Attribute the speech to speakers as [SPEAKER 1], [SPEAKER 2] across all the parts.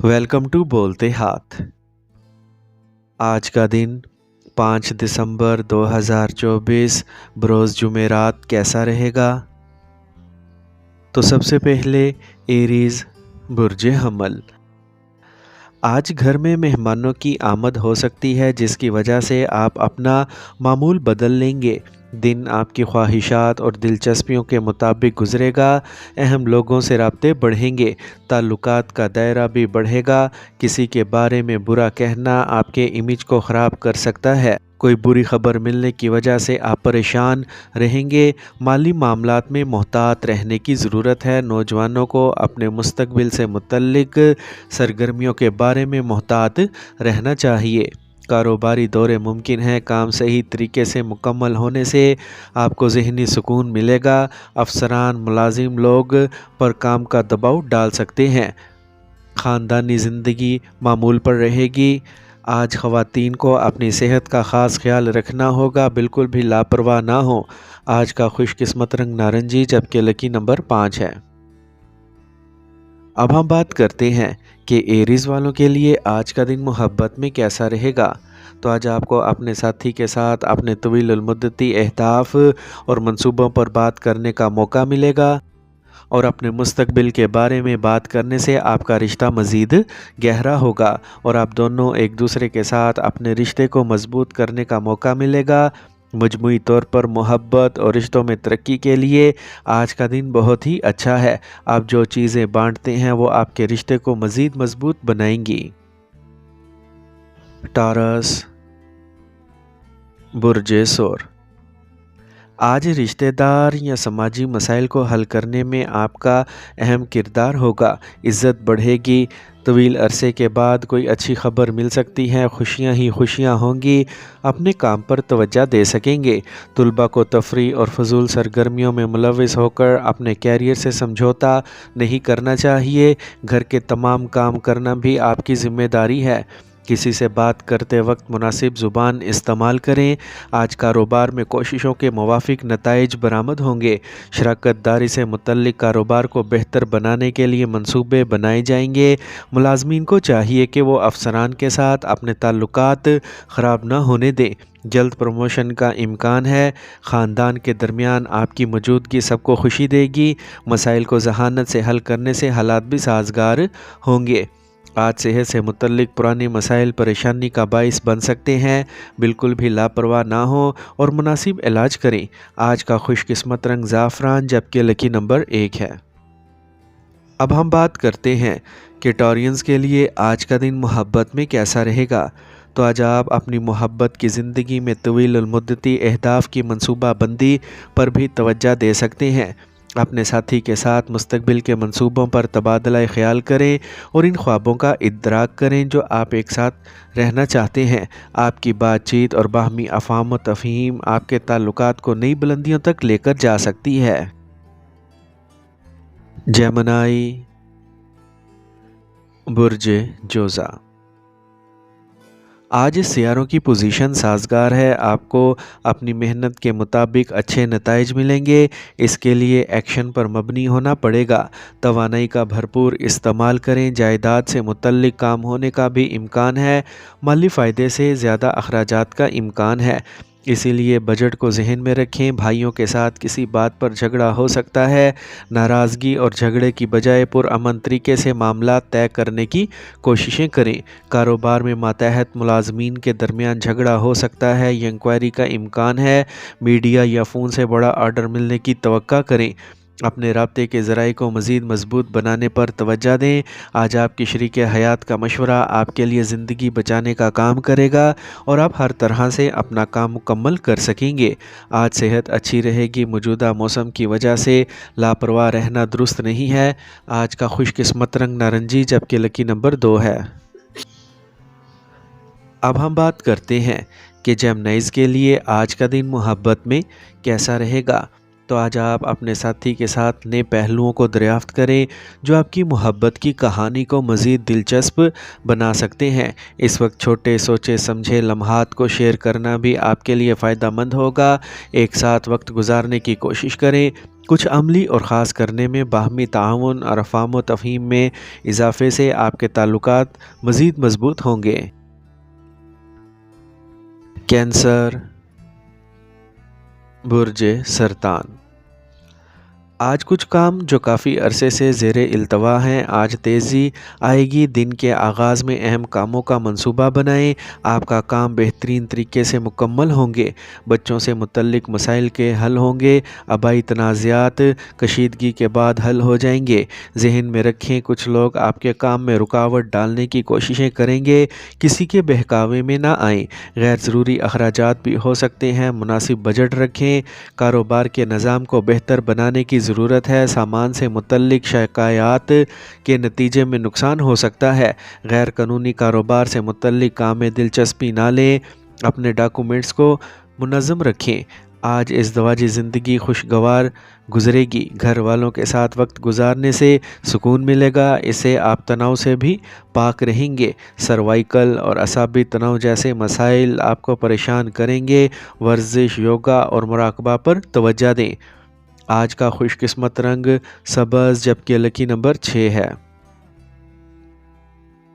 [SPEAKER 1] Welcome to बोलते हाथ। आज का दिन 5 दिसंबर 2024 बरोज़ जुमेरात कैसा रहेगा? तो सबसे पहले एरीज़ बुर्ज हमल। आज घर में मेहमानों की आमद हो सकती है, जिसकी वजह से आप अपना मामूल बदल लेंगे। दिन आपकी ख्वाहिशात और दिलचस्पियों के मुताबिक गुजरेगा। अहम लोगों से राब्ते बढ़ेंगे, ताल्लुकात का दायरा भी बढ़ेगा। किसी के बारे में बुरा कहना आपके इमेज को ख़राब कर सकता है। कोई बुरी खबर मिलने की वजह से आप परेशान रहेंगे। माली मामलात में मोहतात रहने की ज़रूरत है। नौजवानों को अपने मुस्तकबिल से मुतल्लिक सरगर्मियों के बारे में मोहतात रहना चाहिए। कारोबारी दौरे मुमकिन है। काम सही तरीके से मुकम्मल होने से आपको ज़हनी सुकून मिलेगा। अफसरान मुलाजिम लोग पर काम का दबाव डाल सकते हैं। ख़ानदानी ज़िंदगी मामूल पर रहेगी। आज ख़वातीन को अपनी सेहत का ख़ास ख्याल रखना होगा, बिल्कुल भी लापरवाह ना हो। आज का खुशकिस्मत रंग नारंगी, जबकि लकी नंबर 5 है। अब हम बात करते हैं कि एरीज़ वालों के लिए आज का दिन मोहब्बत में कैसा रहेगा। तो आज आपको अपने साथी के साथ अपने तवील मुद्दती अहदाफ और मंसूबों पर बात करने का मौका मिलेगा, और अपने मुस्तकबिल के बारे में बात करने से आपका रिश्ता मज़ीद गहरा होगा और आप दोनों एक दूसरे के साथ अपने रिश्ते को मजबूत करने का मौका मिलेगा। मजमूई तौर पर मोहब्बत और रिश्तों में तरक्की के लिए आज का दिन बहुत ही अच्छा है। आप जो चीज़ें बांटते हैं वो आपके रिश्ते को मज़ीद मजबूत बनाएंगी। टॉरस बुर्ज सोर। आज रिश्तेदार या समाजी मसाइल को हल करने में आपका अहम किरदार होगा। इज़्ज़त बढ़ेगी। तवील अरसे के बाद कोई अच्छी खबर मिल सकती है। खुशियां ही खुशियां होंगी। अपने काम पर तवज्जो दे सकेंगे। तुलबा को तफरी और फजूल सरगर्मियों में मुलविस होकर अपने कैरियर से समझौता नहीं करना चाहिए। घर के तमाम काम करना भी आपकी ज़िम्मेदारी है। किसी से बात करते वक्त मुनासिब ज़ुबान इस्तेमाल करें। आज कारोबार में कोशिशों के मुवाफिक नताइज बरामद होंगे। शराकत दारी से मुतल्लिक कारोबार को बेहतर बनाने के लिए मंसूबे बनाए जाएंगे। मुलाजमीन को चाहिए कि वो अफसरान के साथ अपने ताल्लुकात ख़राब न होने दें। जल्द प्रमोशन का इम्कान है। ख़ानदान के दरमियान आपकी मौजूदगी सबको खुशी देगी। मसाइल को जहानत से हल करने से हालात भी साजगार होंगे। आज सेहत से मुतल्लिक पुरानी मसाइल परेशानी का बाइस बन सकते हैं। बिल्कुल भी लापरवाह ना हो और मुनासिब इलाज करें। आज का खुशकिस्मत रंग ज़ाफ़रान, जबकि लकी नंबर 1 है। अब हम बात करते हैं कि टॉरियंस के लिए आज का दिन मोहब्बत में कैसा रहेगा। तो आज आप अपनी मोहब्बत की ज़िंदगी में तवील मुद्दती अहदाफ की मंसूबा बंदी पर भी तवज्जो दे सकते हैं। अपने साथी के साथ मुस्तकबिल के मंसूबों पर तबादला ख्याल करें और इन ख्वाबों का इदराक करें जो आप एक साथ रहना चाहते हैं। आपकी बातचीत और बाहमी अफ़ाम व तफ़हीम आपके ताल्लुकात को नई बुलंदियों तक लेकर जा सकती है। जेमिनी बुर्ज जोज़ा। आज इस सियारों की पोजीशन साजगार है। आपको अपनी मेहनत के मुताबिक अच्छे नताइज मिलेंगे। इसके लिए एक्शन पर मबनी होना पड़ेगा। तवानाई का भरपूर इस्तेमाल करें। जायदाद से मुतल्लिक काम होने का भी इम्कान है। माली फ़ायदे से ज़्यादा अखराजात का इम्कान है, इसीलिए बजट को जहन में रखें। भाइयों के साथ किसी बात पर झगड़ा हो सकता है। नाराज़गी और झगड़े की बजाय पुरअमन तरीके से मामला तय करने की कोशिशें करें। कारोबार में मातहत मुलाजमीन के दरमियान झगड़ा हो सकता है, ये इंक्वायरी का इम्कान है। मीडिया या फ़ोन से बड़ा आर्डर मिलने की तवक्का करें। अपने राब्ते के ज़राए को मज़ीद मजबूत बनाने पर तवज्जो दें। आज आपकी शरीक हयात का मशवरा आपके लिए ज़िंदगी बचाने का काम करेगा और आप हर तरह से अपना काम मुकम्मल कर सकेंगे। आज सेहत अच्छी रहेगी। मौजूदा मौसम की वजह से लापरवाह रहना दुरुस्त नहीं है। आज का खुशकिस्मत रंग नारंगी, जबकि लकी नंबर 2 है। अब हम बात करते हैं कि जेमिनीज़ के लिए आज का दिन मोहब्बत में कैसा रहेगा। تو آج آپ اپنے ساتھی کے ساتھ نئے پہلوؤں کو دریافت کریں جو آپ کی محبت کی کہانی کو مزید دلچسپ بنا سکتے ہیں۔ اس وقت چھوٹے سوچے سمجھے لمحات کو شیئر کرنا بھی آپ کے لیے فائدہ مند ہوگا۔ ایک ساتھ وقت گزارنے کی کوشش کریں۔ کچھ عملی اور خاص کرنے میں باہمی تعاون اور افہام و تفہیم میں اضافے سے آپ کے تعلقات مزید مضبوط ہوں گے۔ کینسر، برج سرطان۔ آج کچھ کام جو کافی عرصے سے زیر التوا ہیں آج تیزی آئے گی۔ دن کے آغاز میں اہم کاموں کا منصوبہ بنائیں۔ آپ کا کام بہترین طریقے سے مکمل ہوں گے۔ بچوں سے متعلق مسائل کے حل ہوں گے۔ آبائی تنازعات کشیدگی کے بعد حل ہو جائیں گے۔ ذہن میں رکھیں کچھ لوگ آپ کے کام میں رکاوٹ ڈالنے کی کوششیں کریں گے۔ کسی کے بہکاوے میں نہ آئیں۔ غیر ضروری اخراجات بھی ہو سکتے ہیں۔ مناسب بجٹ رکھیں۔ کاروبار کے نظام کو بہتر بنانے کی ضرورت ہے۔ سامان سے متعلق شکایات کے نتیجے میں نقصان ہو سکتا ہے۔ غیر قانونی کاروبار سے متعلق کام میں دلچسپی نہ لیں۔ اپنے ڈاکومنٹس کو منظم رکھیں۔ آج ازدواجی زندگی خوشگوار گزرے گی۔ گھر والوں کے ساتھ وقت گزارنے سے سکون ملے گا۔ اس سے آپ تناؤ سے بھی پاک رہیں گے۔ سروائیکل اور اعصابی تناؤ جیسے مسائل آپ کو پریشان کریں گے۔ ورزش، یوگا اور مراقبہ پر توجہ دیں۔ آج کا خوش قسمت رنگ سبز جبکہ لکی نمبر 6 ہے۔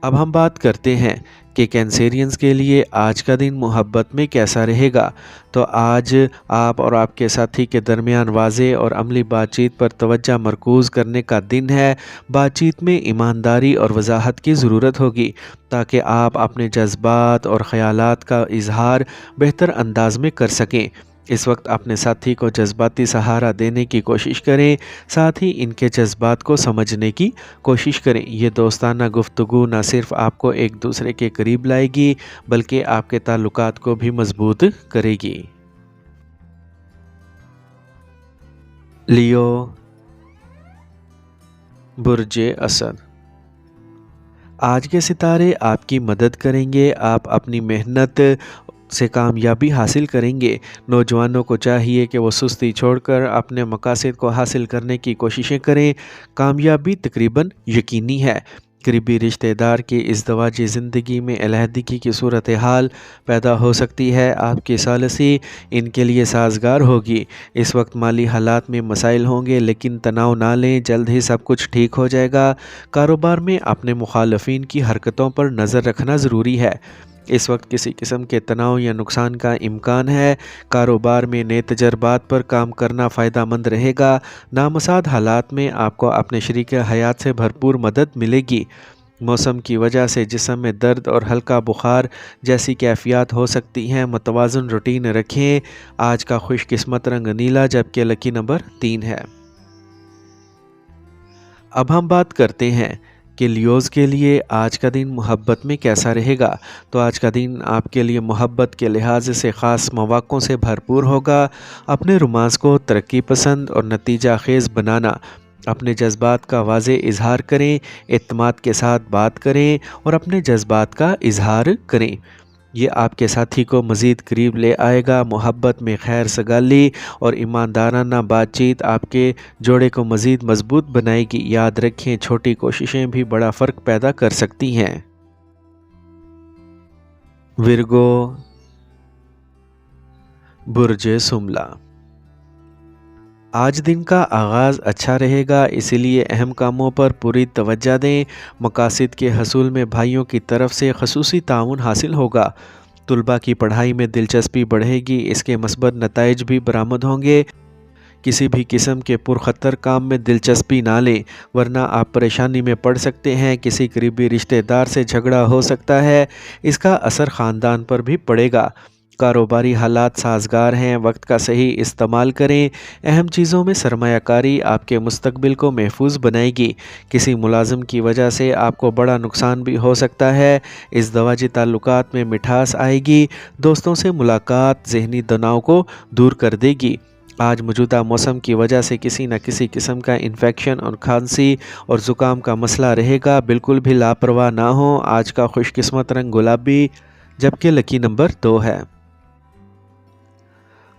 [SPEAKER 1] اب ہم بات کرتے ہیں کہ کینسیرینز کے لیے آج کا دن محبت میں کیسا رہے گا۔ تو آج آپ اور آپ کے ساتھی کے درمیان واضح اور عملی بات چیت پر توجہ مرکوز کرنے کا دن ہے۔ بات چیت میں ایمانداری اور وضاحت کی ضرورت ہوگی تاکہ آپ اپنے جذبات اور خیالات کا اظہار بہتر انداز میں کر سکیں۔ اس وقت اپنے ساتھی کو جذباتی سہارا دینے کی کوشش کریں، ساتھ ہی ان کے جذبات کو سمجھنے کی کوشش کریں۔ یہ دوستانہ گفتگو نہ صرف آپ کو ایک دوسرے کے قریب لائے گی بلکہ آپ کے تعلقات کو بھی مضبوط کرے گی۔ لیو، برج اسد۔ آج کے ستارے آپ کی مدد کریں گے۔ آپ اپنی محنت سے کامیابی حاصل کریں گے۔ نوجوانوں کو چاہیے کہ وہ سستی چھوڑ کر اپنے مقاصد کو حاصل کرنے کی کوششیں کریں۔ کامیابی تقریباً یقینی ہے۔ قریبی رشتہ دار کی ازدواجی زندگی میں علیحدگی کی صورتحال پیدا ہو سکتی ہے۔ آپ کی ثالثی ان کے لیے سازگار ہوگی۔ اس وقت مالی حالات میں مسائل ہوں گے لیکن تناؤ نہ لیں، جلد ہی سب کچھ ٹھیک ہو جائے گا۔ کاروبار میں اپنے مخالفین کی حرکتوں پر نظر رکھنا ضروری ہے۔ اس وقت کسی قسم کے تناؤ یا نقصان کا امکان ہے۔ کاروبار میں نئے تجربات پر کام کرنا فائدہ مند رہے گا۔ نامساعد حالات میں آپ کو اپنے شریک حیات سے بھرپور مدد ملے گی۔ موسم کی وجہ سے جسم میں درد اور ہلکا بخار جیسی کیفیات ہو سکتی ہیں۔ متوازن روٹین رکھیں۔ آج کا خوش قسمت رنگ نیلا جبکہ لکی نمبر 3 ہے۔ اب ہم بات کرتے ہیں کہ لیوز کے لیے آج کا دن محبت میں کیسا رہے گا۔ تو آج کا دن آپ کے لیے محبت کے لحاظ سے خاص مواقعوں سے بھرپور ہوگا۔ اپنے رومانس کو ترقی پسند اور نتیجہ خیز بنانا۔ اپنے جذبات کا واضح اظہار کریں، اعتماد کے ساتھ بات کریں اور اپنے جذبات کا اظہار کریں۔ یہ آپ کے ساتھی کو مزید قریب لے آئے گا۔ محبت میں خیر سگالی اور ایماندارانہ بات چیت آپ کے جوڑے کو مزید مضبوط بنائے گی۔ یاد رکھیں چھوٹی کوششیں بھی بڑا فرق پیدا کر سکتی ہیں۔ ورگو، برج سملا۔ آج دن کا آغاز اچھا رہے گا، اسی لیے اہم کاموں پر پوری توجہ دیں۔ مقاصد کے حصول میں بھائیوں کی طرف سے خصوصی تعاون حاصل ہوگا۔ طلباء کی پڑھائی میں دلچسپی بڑھے گی، اس کے مثبت نتائج بھی برآمد ہوں گے۔ کسی بھی قسم کے پرخطر کام میں دلچسپی نہ لیں ورنہ آپ پریشانی میں پڑ سکتے ہیں۔ کسی قریبی رشتہ دار سے جھگڑا ہو سکتا ہے، اس کا اثر خاندان پر بھی پڑے گا۔ کاروباری حالات سازگار ہیں، وقت کا صحیح استعمال کریں۔ اہم چیزوں میں سرمایہ کاری آپ کے مستقبل کو محفوظ بنائے گی۔ کسی ملازم کی وجہ سے آپ کو بڑا نقصان بھی ہو سکتا ہے۔ ازدواجی تعلقات میں مٹھاس آئے گی۔ دوستوں سے ملاقات ذہنی تناؤ کو دور کر دے گی۔ آج موجودہ موسم کی وجہ سے کسی نہ کسی قسم کا انفیکشن اور کھانسی اور زکام کا مسئلہ رہے گا، بالکل بھی لاپرواہ نہ ہوں۔ آج کا خوش قسمت رنگ گلابی جبکہ لکی نمبر 2 ہے۔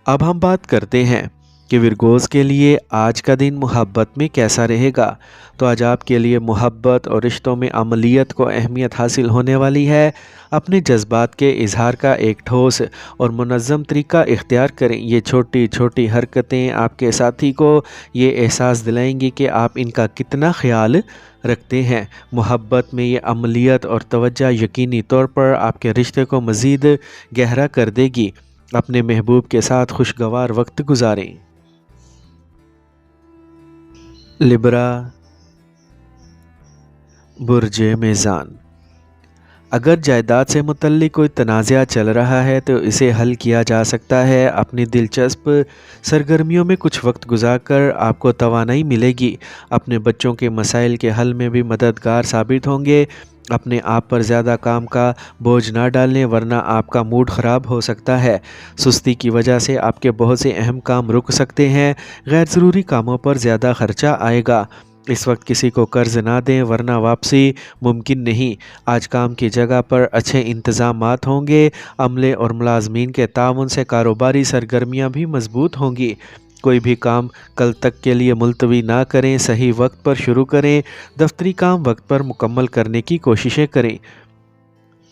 [SPEAKER 1] اب ہم بات کرتے ہیں کہ ورگوز کے لیے آج کا دن محبت میں کیسا رہے گا۔ تو آج آپ کے لیے محبت اور رشتوں میں عملیت کو اہمیت حاصل ہونے والی ہے۔ اپنے جذبات کے اظہار کا ایک ٹھوس اور منظم طریقہ اختیار کریں۔ یہ چھوٹی چھوٹی حرکتیں آپ کے ساتھی کو یہ احساس دلائیں گی کہ آپ ان کا کتنا خیال رکھتے ہیں۔ محبت میں یہ عملیت اور توجہ یقینی طور پر آپ کے رشتے کو مزید گہرا کر دے گی۔ اپنے محبوب کے ساتھ خوشگوار وقت گزاریں۔ لبرا، برج میزان۔ اگر جائیداد سے متعلق کوئی تنازعہ چل رہا ہے تو اسے حل کیا جا سکتا ہے۔ اپنی دلچسپ سرگرمیوں میں کچھ وقت گزار کر آپ کو توانائی ملے گی۔ اپنے بچوں کے مسائل کے حل میں بھی مددگار ثابت ہوں گے۔ اپنے آپ پر زیادہ کام کا بوجھ نہ ڈالیں ورنہ آپ کا موڈ خراب ہو سکتا ہے۔ سستی کی وجہ سے آپ کے بہت سے اہم کام رک سکتے ہیں۔ غیر ضروری کاموں پر زیادہ خرچہ آئے گا۔ اس وقت کسی کو قرض نہ دیں ورنہ واپسی ممکن نہیں۔ آج کام کی جگہ پر اچھے انتظامات ہوں گے۔ عملے اور ملازمین کے تعاون سے کاروباری سرگرمیاں بھی مضبوط ہوں گی۔ کوئی بھی کام کل تک کے لیے ملتوی نہ کریں، صحیح وقت پر شروع کریں۔ دفتری کام وقت پر مکمل کرنے کی کوششیں کریں۔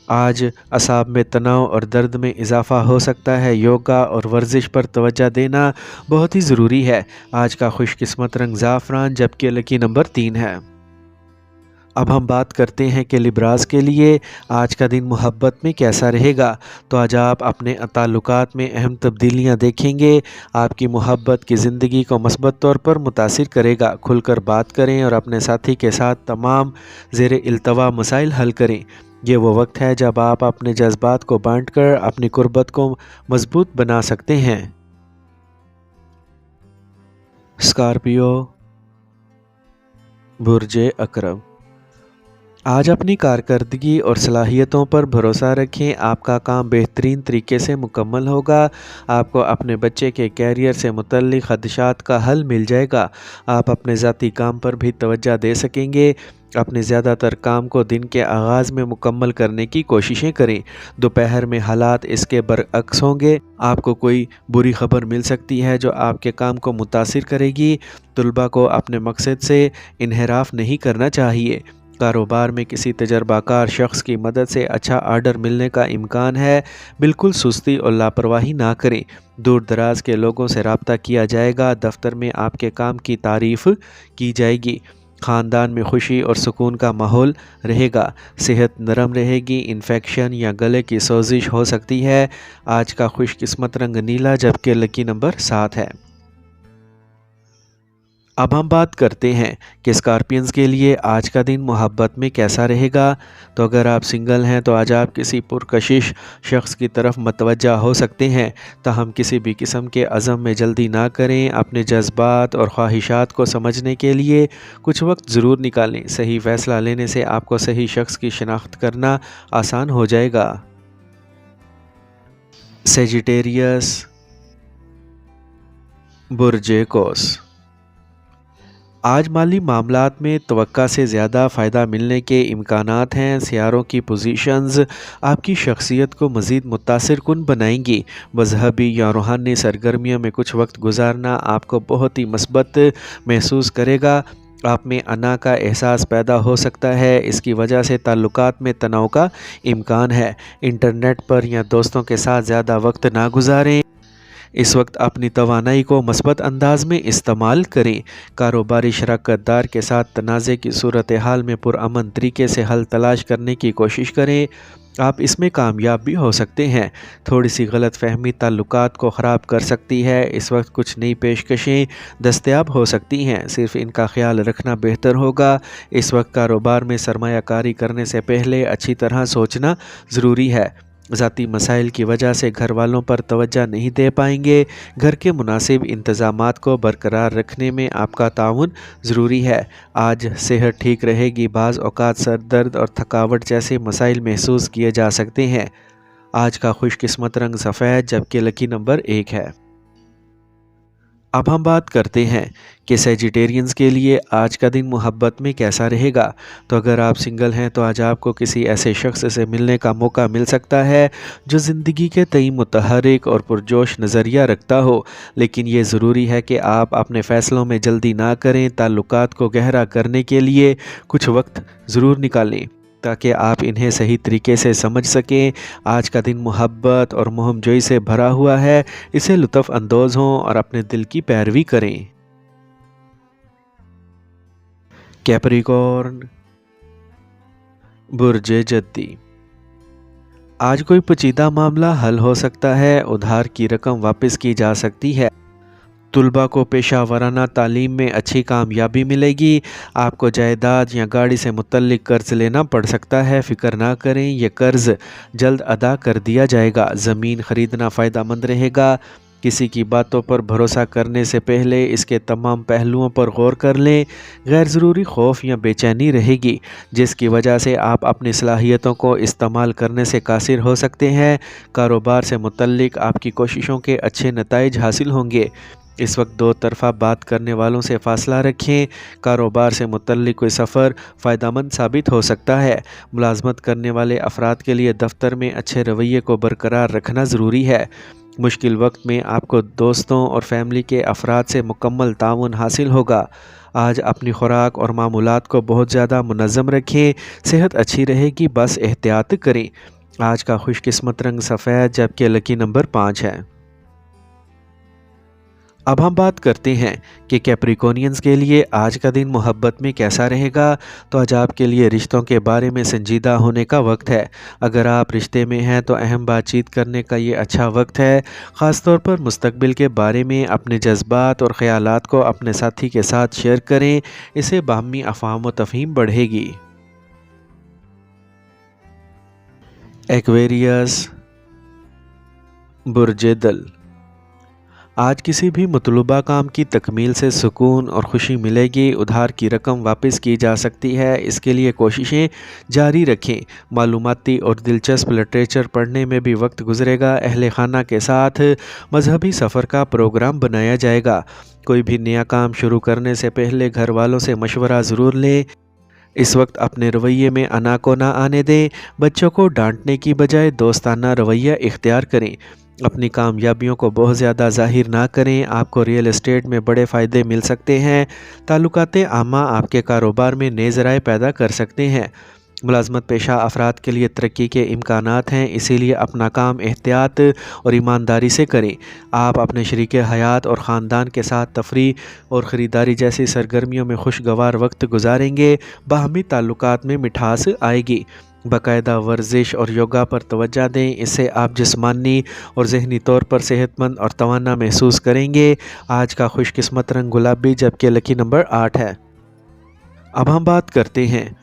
[SPEAKER 1] آج اعصاب میں تناؤ اور درد میں اضافہ ہو سکتا ہے۔ یوگا اور ورزش پر توجہ دینا بہت ہی ضروری ہے۔ آج کا خوش قسمت رنگ زعفران جبکہ لکی نمبر 3 ہے۔ اب ہم بات کرتے ہیں کہ لبراز کے لیے آج کا دن محبت میں کیسا رہے گا۔ تو آج آپ اپنے تعلقات میں اہم تبدیلیاں دیکھیں گے۔ آپ کی محبت کی زندگی کو مثبت طور پر متاثر کرے گا۔ کھل کر بات کریں اور اپنے ساتھی کے ساتھ تمام زیر التوا مسائل حل کریں۔ یہ وہ وقت ہے جب آپ اپنے جذبات کو بانٹ کر اپنی قربت کو مضبوط بنا سکتے ہیں۔ اسکارپیو، برج عقرب۔ آج اپنی کارکردگی اور صلاحیتوں پر بھروسہ رکھیں۔ آپ کا کام بہترین طریقے سے مکمل ہوگا۔ آپ کو اپنے بچے کے کیریئر سے متعلق خدشات کا حل مل جائے گا۔ آپ اپنے ذاتی کام پر بھی توجہ دے سکیں گے۔ اپنے زیادہ تر کام کو دن کے آغاز میں مکمل کرنے کی کوششیں کریں۔ دوپہر میں حالات اس کے برعکس ہوں گے۔ آپ کو کوئی بری خبر مل سکتی ہے جو آپ کے کام کو متاثر کرے گی۔ طلباء کو اپنے مقصد سے انحراف نہیں کرنا چاہیے۔ کاروبار میں کسی تجربہ کار شخص کی مدد سے اچھا آرڈر ملنے کا امکان ہے۔ بالکل سستی اور لاپرواہی نہ کریں۔ دور دراز کے لوگوں سے رابطہ کیا جائے گا۔ دفتر میں آپ کے کام کی تعریف کی جائے گی۔ خاندان میں خوشی اور سکون کا ماحول رہے گا۔ صحت نرم رہے گی۔ انفیکشن یا گلے کی سوزش ہو سکتی ہے۔ آج کا خوش قسمت رنگ نیلا جبکہ لکی نمبر 7 ہے۔ اب ہم بات کرتے ہیں کہ اسکارپینز کے لیے آج کا دن محبت میں کیسا رہے گا۔ تو اگر آپ سنگل ہیں تو آج آپ کسی پرکشش شخص کی طرف متوجہ ہو سکتے ہیں۔ تاہم کسی بھی قسم کے عزم میں جلدی نہ کریں۔ اپنے جذبات اور خواہشات کو سمجھنے کے لیے کچھ وقت ضرور نکالیں۔ صحیح فیصلہ لینے سے آپ کو صحیح شخص کی شناخت کرنا آسان ہو جائے گا۔ سیجیٹیریس، برج قوس۔ آج مالی معاملات میں توقع سے زیادہ فائدہ ملنے کے امکانات ہیں۔ سیاروں کی پوزیشنز آپ کی شخصیت کو مزید متاثر کن بنائیں گی۔ مذہبی یا روحانی سرگرمیوں میں کچھ وقت گزارنا آپ کو بہت ہی مثبت محسوس کرے گا۔ آپ میں انا کا احساس پیدا ہو سکتا ہے۔ اس کی وجہ سے تعلقات میں تناؤ کا امکان ہے۔ انٹرنیٹ پر یا دوستوں کے ساتھ زیادہ وقت نہ گزاریں۔ اس وقت اپنی توانائی کو مثبت انداز میں استعمال کریں۔ کاروباری شراکت دار کے ساتھ تنازع کی صورتحال میں پرامن طریقے سے حل تلاش کرنے کی کوشش کریں۔ آپ اس میں کامیاب بھی ہو سکتے ہیں۔ تھوڑی سی غلط فہمی تعلقات کو خراب کر سکتی ہے۔ اس وقت کچھ نئی پیشکشیں دستیاب ہو سکتی ہیں۔ صرف ان کا خیال رکھنا بہتر ہوگا۔ اس وقت کاروبار میں سرمایہ کاری کرنے سے پہلے اچھی طرح سوچنا ضروری ہے۔ ذاتی مسائل کی وجہ سے گھر والوں پر توجہ نہیں دے پائیں گے۔ گھر کے مناسب انتظامات کو برقرار رکھنے میں آپ کا تعاون ضروری ہے۔ آج صحت ٹھیک رہے گی۔ بعض اوقات سر درد اور تھکاوٹ جیسے مسائل محسوس کیے جا سکتے ہیں۔ آج کا خوش قسمت رنگ سفید جبکہ لکی نمبر 1 ہے۔ अब हम बात करते हैं कि सेजिटेरियंस के लिए आज का दिन मोहब्बत में कैसा रहेगा। तो अगर आप सिंगल हैं तो आज आपको किसी ऐसे शख्स से मिलने का मौका मिल सकता है जो ज़िंदगी के तई मुतहर्रिक और पुरजोश नज़रिया रखता हो, लेकिन ये ज़रूरी है कि आप अपने फ़ैसलों में जल्दी ना करें। ताल्लुकात को गहरा करने के लिए कुछ वक्त ज़रूर निकालें ताकि आप इन्हें सही तरीके से समझ सकें। आज का दिन मोहब्बत और मोहमजोई से भरा हुआ है, इसे लुत्फ़ अंदोज़ हों और अपने दिल की पैरवी करें। कैप्रिकॉर्न, बुर्ज जद्दी। आज कोई पेचीदा मामला हल हो सकता है, उधार की रकम वापस की जा सकती है। तुलबा को पेशा वराना तालीम में अच्छी कामयाबी मिलेगी। आपको जायदाद या गाड़ी से मुतल्लिक कर्ज़ लेना पड़ सकता है, फ़िक्र ना करें, यह कर्ज़ जल्द अदा कर दिया जाएगा। ज़मीन ख़रीदना फ़ायदा मंद रहेगा। किसी की बातों पर भरोसा करने से पहले इसके तमाम पहलुओं पर गौर कर लें। गैर ज़रूरी खौफ या बेचैनी रहेगी जिसकी वजह से आप अपनी सलाहियतों को इस्तेमाल करने से कासिर हो सकते हैं। कारोबार से मुतल्लिक आपकी कोशिशों के अच्छे नताइज हासिल होंगे। इस वक्त दो तरफ़ा बात करने वालों से फ़ासला रखें। कारोबार से मुतल्लिक कोई सफ़र फ़ायदेमंद साबित हो सकता है। मुलाजमत करने वाले अफराद के लिए दफ्तर में अच्छे रवैये को बरकरार रखना ज़रूरी है। मुश्किल वक्त में आपको दोस्तों और फैमिली के अफराद से मुकम्मल ताउन हासिल होगा। आज अपनी खुराक और मामूलात को बहुत ज़्यादा मुनज़्ज़म रखें। सेहत अच्छी रहेगी, बस एहतियात करें। आज का खुशकिस्मत रंग सफ़ेद जबकि लकी नंबर 5 है। अब हम बात करते हैं कि कैप्रिकॉर्नियंस के लिए आज का दिन मोहब्बत में कैसा रहेगा। तो आज आपके लिए रिश्तों के बारे में संजीदा होने का वक्त है। अगर आप रिश्ते में हैं तो अहम बातचीत करने का ये अच्छा वक्त है। ख़ास तौर पर मुस्तकबिल के बारे में अपने जज्बात और ख़यालात को अपने साथी के साथ शेयर करें, इससे बाहमी अफ़हाम व तफ़हीम बढ़ेगी। एक्वेरियस, बुर्ज दल। आज किसी भी मतलूबा काम की तकमील से सुकून और खुशी मिलेगी। उधार की रकम वापस की जा सकती है, इसके लिए कोशिशें जारी रखें। मालूमाती और दिलचस्प लिटरेचर पढ़ने में भी वक्त गुजरेगा। अहले खाना के साथ मजहबी सफ़र का प्रोग्राम बनाया जाएगा। कोई भी नया काम शुरू करने से पहले घर वालों से मशवरा ज़रूर लें। इस वक्त अपने रवैये में अना को ना आने दें। बच्चों को डांटने की बजाय दोस्ताना रवैया इख्तियार करें। अपनी कामयाबियों को बहुत ज़्यादा ज़ाहिर ना करें। आपको रियल एस्टेट में बड़े फ़ायदे मिल सकते हैं। ताल्लुकात आमा आपके कारोबार में नए ज़राए पैदा कर सकते हैं। मुलाजमत पेशा अफराद के लिए तरक्की के इम्कानात हैं, इसीलिए अपना काम एहतियात और ईमानदारी से करें। आप अपने शरीके हयात और ख़ानदान के साथ तफरीह और ख़रीदारी जैसी सरगर्मियों में खुशगवार वक्त गुजारेंगे। बाहमी ताल्लुकात में मिठास आएगी। बाकायदा वर्जिश और योगा पर तवज्जो दें, इससे आप जिस्मानी और ज़हनी तौर पर सेहतमंद और तवाना महसूस करेंगे। आज का खुशकिस्मत रंग गुलाबी जबकि लकी नंबर 8 है। अब हम बात करते हैं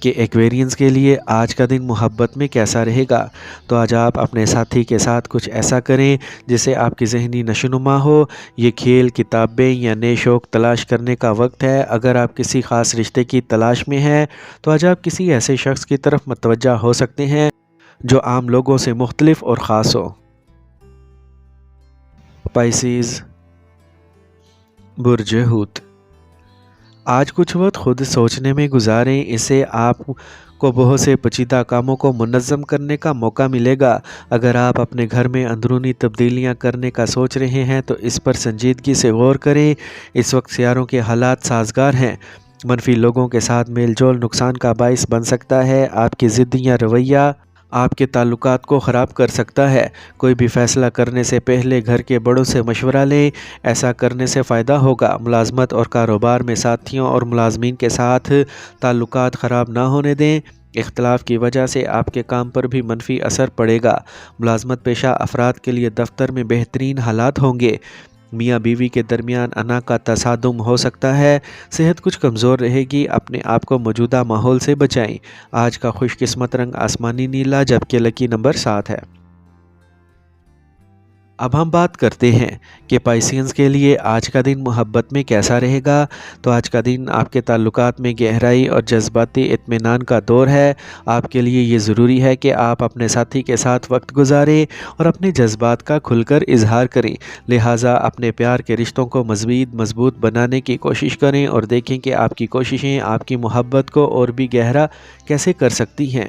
[SPEAKER 1] कि एक्वेरियंस के लिए आज का दिन मोहब्बत में कैसा रहेगा। तो आज आप अपने साथी के साथ कुछ ऐसा करें जिससे आपकी ज़हनी नशोनुमा हो। ये खेल, किताबें या नए शौक़ तलाश करने का वक्त है। अगर आप किसी ख़ास रिश्ते की तलाश में हैं तो आज आप किसी ऐसे शख्स की तरफ मतवज्जा हो सकते हैं जो आम लोगों से मुख्तलिफ और ख़ास हो। पाइसिस, बुर्ज हूत। आज कुछ वक्त खुद सोचने में गुजारें, इससे आपको बहुत से पेचीदा कामों को मुनज़्ज़म करने का मौका मिलेगा। अगर आप अपने घर में अंदरूनी तब्दीलियां करने का सोच रहे हैं तो इस पर संजीदगी से गौर करें। इस वक्त सियारों के हालात साजगार हैं। मनफी लोगों के साथ मेल जोल नुकसान का बाइस बन सकता है। आपकी ज़िद या रवैया आपके ताल्लुकात को ख़राब कर सकता है। कोई भी फ़ैसला करने से पहले घर के बड़ों से मशवरा लें, ऐसा करने से फ़ायदा होगा। मुलाजमत और कारोबार में साथियों और मुलाजमीन के साथ ताल्लुकात ख़राब ना होने दें। इख्तलाफ की वजह से आपके काम पर भी मनफी असर पड़ेगा। मुलाजमत पेशा अफराद के लिए दफ्तर में बेहतरीन हालात होंगे। मियाँ बीवी के दरमियान अना का तसादुम हो सकता है। सेहत कुछ कमज़ोर रहेगी, अपने आप को मौजूदा माहौल से बचाएं। आज का खुशकिस्मत रंग आसमानी नीला जबकि लकी नंबर 7 है। اب ہم بات کرتے ہیں کہ پائسینز کے لیے آج کا دن محبت میں کیسا رہے گا۔ تو آج کا دن آپ کے تعلقات میں گہرائی اور جذباتی اطمینان کا دور ہے۔ آپ کے لیے یہ ضروری ہے کہ آپ اپنے ساتھی کے ساتھ وقت گزاریں اور اپنے جذبات کا کھل کر اظہار کریں۔ لہٰذا اپنے پیار کے رشتوں کو مزید مضبوط بنانے کی کوشش کریں اور دیکھیں کہ آپ کی کوششیں آپ کی محبت کو اور بھی گہرا کیسے کر سکتی ہیں۔